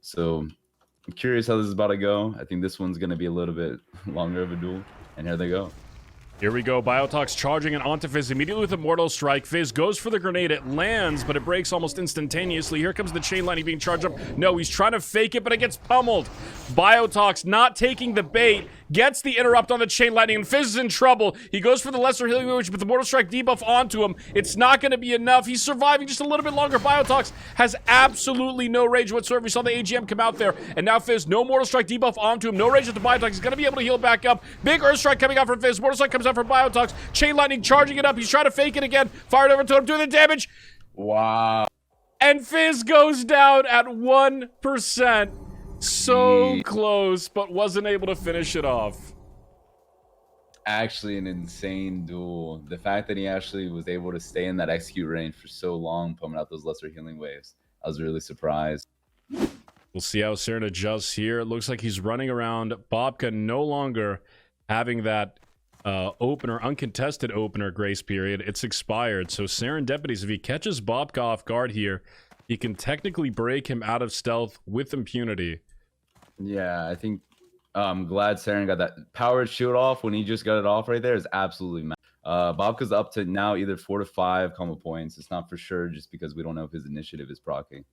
So I'm curious how this is about to go. I think this one's going to be a little bit longer of a duel. And here they go. Here we go. Biotox charging and onto Fizz immediately with a Mortal Strike. Fizz goes for the grenade. It lands, but it breaks almost instantaneously. Here comes the chain lightning being charged up. No, he's trying to fake it, but it gets pummeled. Biotox not taking the bait. Gets the interrupt on the chain lightning, and Fizz is in trouble. He goes for the lesser healing witch, but the Mortal Strike debuff onto him. It's not going to be enough. He's surviving just a little bit longer. Biotox has absolutely no rage whatsoever. We saw the AGM come out there, and now Fizz, no Mortal Strike debuff onto him. No rage with the Biotox. He's going to be able to heal back up. Big Earth Strike coming out from Fizz. Mortal Strike comes out from Biotox. Chain lightning charging it up. He's trying to fake it again. Fired over to him, doing the damage. Wow. And Fizz goes down at 1%. So close, but wasn't able to finish it off. Actually an insane duel. The fact that he actually was able to stay in that execute range for so long, pumping out those lesser healing waves, I was really surprised. We'll see how Saren adjusts here. It looks like he's running around. Bobka no longer having that opener, uncontested opener grace period. It's expired. So Serendipities, if he catches Bobka off guard here, he can technically break him out of stealth with impunity. Yeah, I think I'm glad Saren got that powered shield off when he just got it off right there. Is absolutely mad. Bobka's up to now either 4 to 5 combo points. It's not for sure just because we don't know if his initiative is proccing.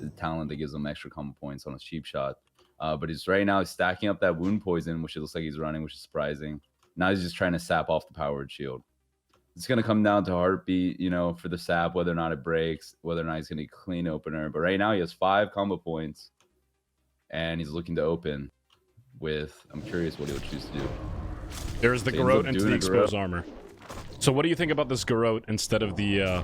The talent that gives him extra combo points on his cheap shot. But he's right now stacking up that wound poison, which it looks like he's running, which is surprising. Now he's just trying to sap off the powered shield. It's going to come down to heartbeat, you know, for the sap, whether or not it breaks, whether or not he's going to clean opener. But right now he has 5 combo points. And he's looking to open with, I'm curious what he'll choose to do. There's the Garrote into the exposed armor. So what do you think about this Garrote instead of the...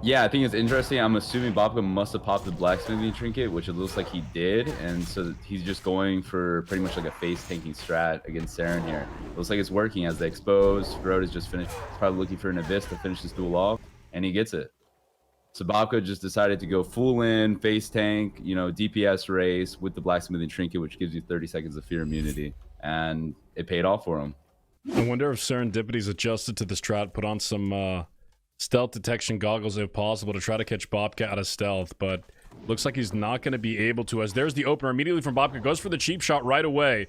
Yeah, I think it's interesting. I'm assuming Bobka must have popped the blacksmithing trinket, which it looks like he did. And so he's just going for pretty much like a face tanking strat against Saren here. It looks like it's working as the exposed. Garrote is just finished. He's probably looking for an abyss to finish this duel off. And he gets it. So Bobka just decided to go full in, face tank, you know, DPS race with the blacksmithing trinket, which gives you 30 seconds of fear immunity. And it paid off for him. I wonder if Serendipity's adjusted to this strat, put on some stealth detection goggles if possible to try to catch Bobka out of stealth, but looks like he's not going to be able to, as there's the opener immediately from Bobka, goes for the cheap shot right away.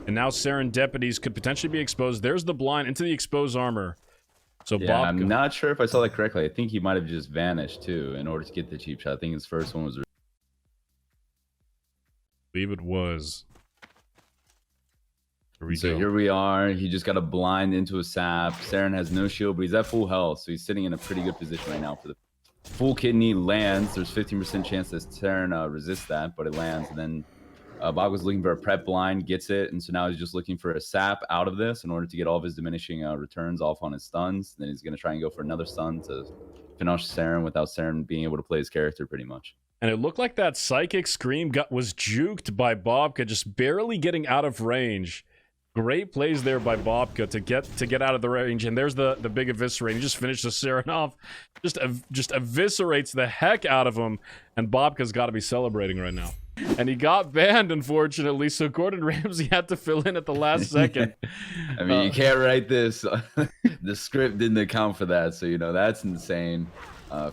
And now Serendipities could potentially be exposed. There's the blind into the exposed armor. So yeah, Bobka, I'm not sure if I saw that correctly. I think he might have just vanished too in order to get the cheap shot. I think his first one was... I believe it was. Here we are. He just got a blind into a sap. Saren has no shield, but he's at full health, so he's sitting in a pretty good position right now for the full kidney lands. There's 15% chance that Saren resists that, but it lands. And then Bob was looking for a prep blind, gets it, and so now he's just looking for a sap out of this in order to get all of his diminishing returns off on his stuns. Then he's going to try and go for another stun to finish Saren without Saren being able to play his character pretty much. And it looked like that Psychic Scream was juked by Bobka, just barely getting out of range. Great plays there by Bobka to get out of the range, and there's the big eviscerate. He just finished the Saren off, just eviscerates the heck out of him, and Bobka's got to be celebrating right now. And he got banned, unfortunately, so Gordon Ramsay had to fill in at the last second. I mean, you can't write this. The script didn't account for that, so, you know, that's insane.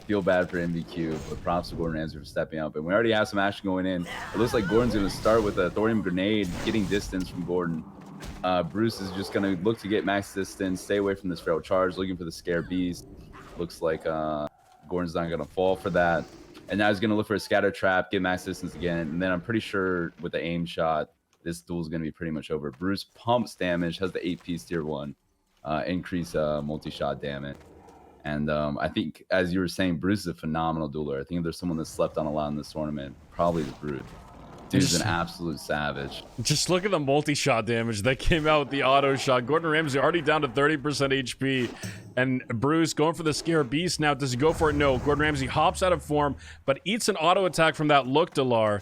Feel bad for MVQ, but props to Gordon Ramsay for stepping up. And we already have some action going in. It looks like Gordon's going to start with a Thorium Grenade, getting distance from Gordon. Bruce is just going to look to get max distance, stay away from this feral charge, looking for the Scare Beast. Looks like Gordon's not going to fall for that. And now he's going to look for a scatter trap, get max distance again. And then I'm pretty sure with the aim shot, this duel is going to be pretty much over. Bruce pumps damage, has the 8-piece tier 1, increase multi-shot damage. And I think, as you were saying, Bruce is a phenomenal dueler. I think if there's someone that slept on a lot in this tournament, probably the Druid. Dude's an absolute savage. Just look at the multi-shot damage that came out with the auto shot. Gordon Ramsay already down to 30% HP. And Bruce going for the Scare Beast now. Does he go for it? No. Gordon Ramsay hops out of form, but eats an auto attack from that Look Delar.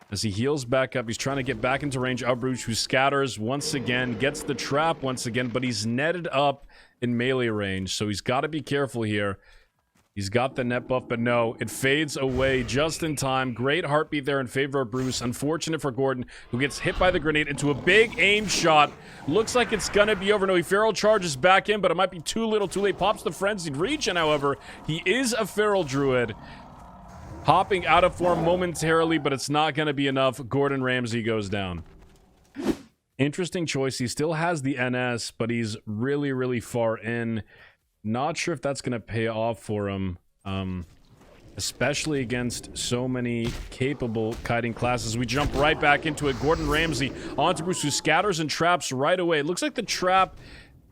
As he heals back up, he's trying to get back into range of Bruce, who scatters once again, gets the trap once again, but he's netted up in melee range, so he's got to be careful here. He's got the net buff, but no, it fades away just in time. Great heartbeat there in favor of Bruce. Unfortunate for Gordon, who gets hit by the grenade into a big aim shot. Looks like it's gonna be over. No, he feral charges back in, but it might be too little too late. Pops the frenzied regen, however. He is a feral druid. Hopping out of form momentarily, but it's not going to be enough. Gordon Ramsay goes down. Interesting choice. He still has the NS, but he's really, really far in. Not sure if that's going to pay off for him, especially against so many capable kiting classes. We jump right back into it. Gordon Ramsay onto Bruce, who scatters and traps right away. It looks like the trap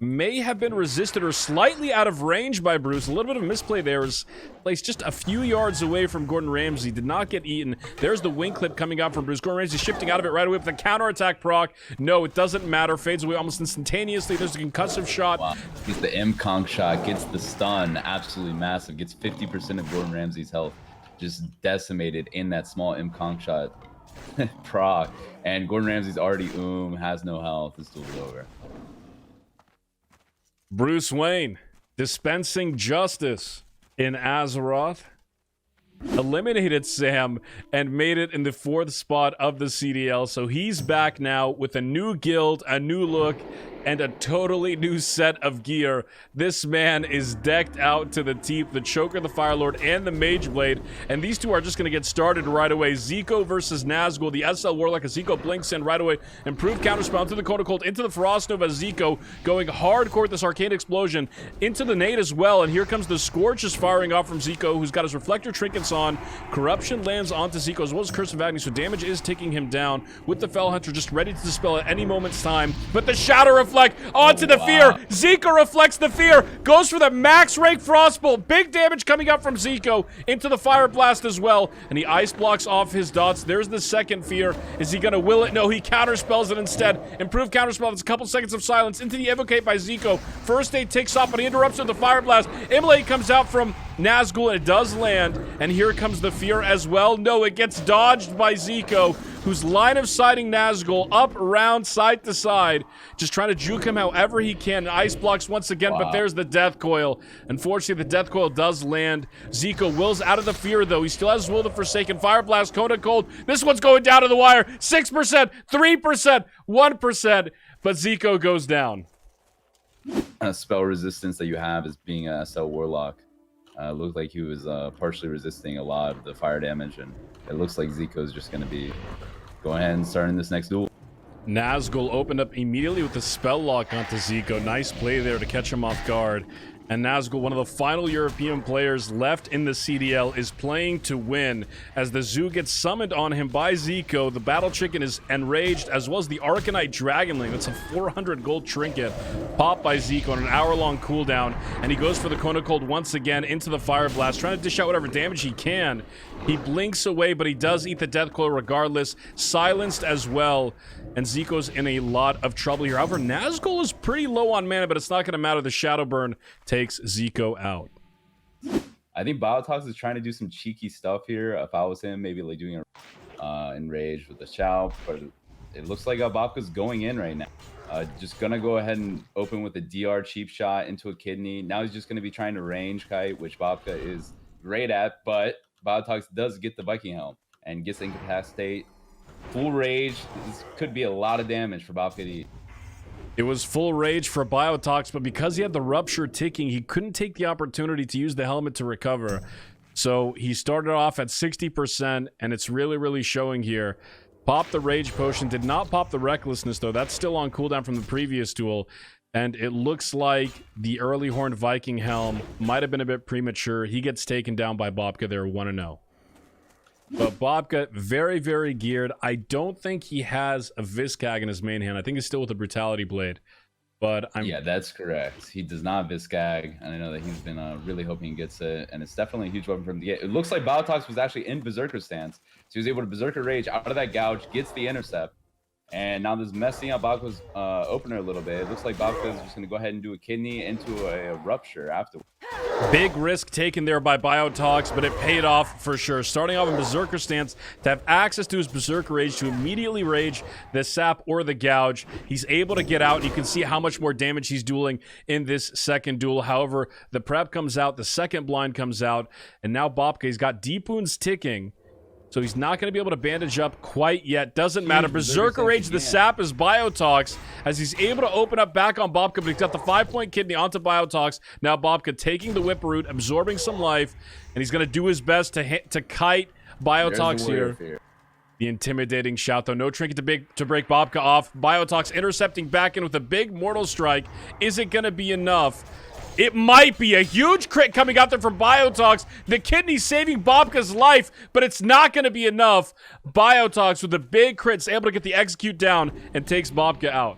may have been resisted or slightly out of range by Bruce. A little bit of a misplay there. Was placed just a few yards away from Gordon Ramsay. Did not get eaten. There's the wing clip coming out from Bruce. Gordon Ramsay shifting out of it right away with the counterattack proc. No, it doesn't matter. Fades away almost instantaneously. There's a concussive shot. Wow. Gets the M-Conk shot. Gets the stun. Absolutely massive. Gets 50% of Gordon Ramsay's health. Just decimated in that small M-Conk shot proc. And Gordon Ramsay's already has no health. This duel's over. Bruce Wayne dispensing justice in Azeroth. Eliminated Sam and made it in the 4th spot of the CDL. So he's back now with a new guild, a new look, and a totally new set of gear. This man is decked out to the teeth. The Choker, the Firelord, and the Mage Blade. And these two are just going to get started right away. Zico versus Nazgul. The SL Warlock as Zico blinks in right away. Improved counterspell into the Coda Cold, into the Frost Nova. Zico going hardcore with this Arcane Explosion. Into the nade as well. And here comes the Scorch is firing off from Zico, who's got his Reflector Trinkets on. Corruption lands onto Zico as well as Curse of Agony. So damage is ticking him down with the Fell Hunter just ready to dispel at any moment's time. But the Shadow Reflect onto the Fear. Zico reflects the Fear. Goes for the max rank Frostbolt. Big damage coming up from Zico into the Fire Blast as well. And he ice blocks off his dots. There's the second Fear. Is he going to will it? No, he counterspells it instead. Improved counterspell. That's a couple seconds of silence into the Evocate by Zico. First aid ticks off, but he interrupts with the Fire Blast. Immolate comes out from Nazgul, and it does land. And here comes the Fear as well. No, it gets dodged by Zico, who's line of sighting Nazgul up, around, side to side, just trying to juke him however he can. Ice blocks once again, but there's the Death Coil. Unfortunately, the Death Coil does land. Zico wills out of the Fear, though. He still has Will the Forsaken. Fire Blast, Coda Cold. This one's going down to the wire. 6%, 3%, 1%, but Zico goes down. Spell resistance that you have is being a SL Warlock. Looked like he was partially resisting a lot of the fire damage, and it looks like Zico's just going to be going ahead and starting this next duel. Nazgul opened up immediately with the spell lock onto Zico. Nice play there to catch him off guard. And Nazgul, one of the final European players left in the CDL, is playing to win. As the Zoo gets summoned on him by Zico, the Battle Chicken is enraged, as well as the Arcanite Dragonling. That's a 400 gold trinket popped by Zico on an hour-long cooldown. And he goes for the Kona Cold once again into the Fire Blast, trying to dish out whatever damage he can. He blinks away, but he does eat the Death Coil regardless. Silenced as well. And Zico's in a lot of trouble here. However, Nazgul is pretty low on mana, but it's not going to matter. The Shadow Burn takes Zico out. I think Biotox is trying to do some cheeky stuff here. If I was him, maybe like doing a enrage with the Chow, but it looks like Babka's going in right now. Just gonna go ahead and open with a DR cheap shot into a kidney. Now he's just gonna be trying to range Kite, which Babka is great at, but Biotox does get the Viking Helm and gets Incapacitate. Full rage. This could be a lot of damage for Babka to eat. It was full rage for Biotox, but because he had the Rupture ticking, he couldn't take the opportunity to use the helmet to recover. So he started off at 60%, and it's really, really showing here. Popped the Rage Potion, did not pop the Recklessness, though. That's still on cooldown from the previous duel. And it looks like the early Horned Viking Helm might have been a bit premature. He gets taken down by Babka there, 1-0. But Babka, very, very geared. I don't think he has a Viscag in his main hand. I think he's still with the Brutality Blade. But Yeah, that's correct. He does not Viscag, and I know that he's been really hoping he gets it, and it's definitely a huge weapon for him to get. It looks like Biotox was actually in Berserker stance, so he was able to Berserker Rage out of that gouge, gets the intercept, and now this is messing up Babka's opener a little bit. It looks like Babka is just going to go ahead and do a kidney into a Rupture afterwards. Big risk taken there by Biotox, but it paid off for sure. Starting off in Berserker stance, to have access to his Berserker Rage to immediately rage the Sap or the Gouge. He's able to get out, and you can see how much more damage he's dueling in this second duel. However, the prep comes out, the second blind comes out, and now Babka, he's got Deep Wounds ticking. So he's not going to be able to bandage up quite yet. Doesn't matter. Berserker Berserker Rage, says the he sap is Biotox, as he's able to open up back on Bobka, but he's got the 5-point kidney onto Biotox. Now Bobka taking the Whip Root, absorbing some life, and he's going to do his best to kite Biotox here. The intimidating shout, though. No trinket to break Bobka off. Biotox intercepting back in with a big Mortal Strike. Is it going to be enough? It might be. A huge crit coming out there from Biotox. The kidney saving Bobka's life, but it's not going to be enough. Biotox with a big crit is able to get the execute down and takes Bobka out.